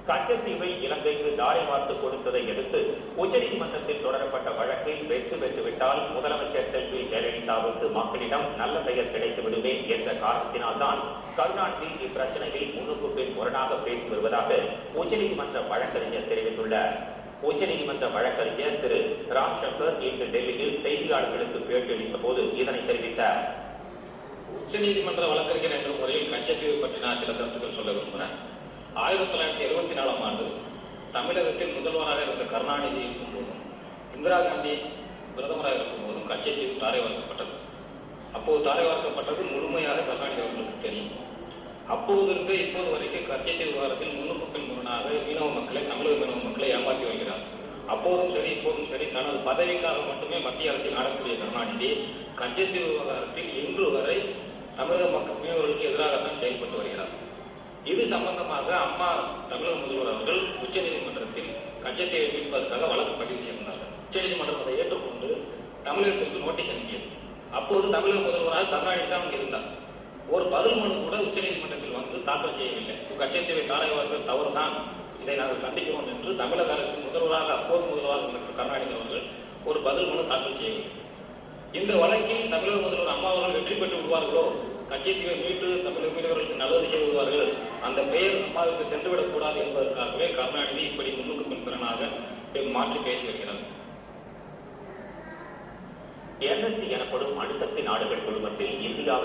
கச்சத்தீவை இலங்கைக்கு தாரை வார்த்து கொடுத்ததை எதிர்த்து உச்சநீதிமன்றத்தில் தொடரப்பட்ட வழக்கில் வெற்றி பெற்றுவிட்டால் முதலமைச்சர் செல்வி ஜெயலலிதாவுக்கு மக்களிடம் நல்ல பெயர் கிடைத்து விடுமே என்ற காரணத்தினால்தான் கருணாநிதி இப்பிரச்சனையில் முன்னுக்கு பின் முரணாக பேசி வருவதாக உச்சநீதிமன்ற வழக்கறிஞர் தெரிவித்துள்ளார். உச்சநீதிமன்ற வழக்கறிஞர் திரு ராம்சங்கர் இன்று டெல்லியில் செய்தியாளர்களுக்கு பேட்டியளித்த போது இதனை தெரிவித்தார். உச்சநீதிமன்ற வழக்கறிஞர் என்ற முறையில் கச்சத்தீவு பற்றி நான் சில கருத்துக்கள் சொல்ல விரும்புகிறேன். 1974 ஆண்டு தமிழகத்தில் முதல்வராக இருந்த கருணாநிதி இருக்கும் போதும் இந்திரா காந்தி பிரதமராக இருக்கும் போதும் கச்சத்தீவு தாரை வார்க்கப்பட்டது. அப்போது தாரை வார்க்கப்பட்டது முழுமையாக கருணாநிதி அவர்களுக்கு தெரியும். அப்போதிருந்து இப்போது வரைக்கும் கச்சத்தீவு விவகாரத்தில் முன்னுக்கு பின் முரணாக மீனவ மக்களை, தமிழக மீனவ மக்களை ஏமாற்றி வருகிறார். அப்போதும் சரி இப்போதும் சரி தனது பதவிக்காக மட்டுமே மத்திய அரசை நாடக்கூடிய கருணாநிதி கச்சத்தீவு விவகாரத்தில் இன்று வரை தமிழக மக்கள் மீனவர்களுக்கு எதிராகத்தான் செயல்பட்டு வருகிறார். இது சம்பந்தமாக அம்மா தமிழக முதல்வர் அவர்கள் உச்சநீதிமன்றத்தில் கச்சத்தீவை மீட்பதற்காக வழக்கு பதிவு செய்திருந்தார்கள். உச்சநீதிமன்றம் அதை ஏற்றுக்கொண்டு தமிழகத்திற்கு நோட்டீஸ் அனுப்பியது. அப்போது தமிழக முதல்வராக கருணாநிதி தான் அங்கு இருந்தார். ஒரு பதில் மனு கூட உச்சநீதிமன்றத்தில் வந்து தாக்கல் செய்யவில்லை. கச்சத்தீவை தாரை வார்த்தது தவறுதான், இதை நாங்கள் கண்டிக்கிறோம் என்று தமிழக அரசு முதல்வராக அப்போது முதல்வராக இருந்த கருணாநிதி அவர்கள் ஒரு பதில் மனு தாக்கல் செய்யவில்லை. இந்த வழக்கில் தமிழக முதல்வர் அம்மா அவர்கள் வெற்றி பெற்று விடுவார்களோ, கச்சத்தீவை மீட்டு தமிழக மீனவர்களுக்கு நல்லது செய்து விடுவார்கள், அந்த பெயர் அம்மாவுக்கு சென்றுவிடக் கூடாது என்பதற்காகவே கருணாநிதி இப்படி முன்னுக்கு பின்புறனாக மாற்றி பேசி வருகிறார். NSC எனப்படும் அணுசக்தி நாடுகள் குழுமத்தில் இந்தியாவை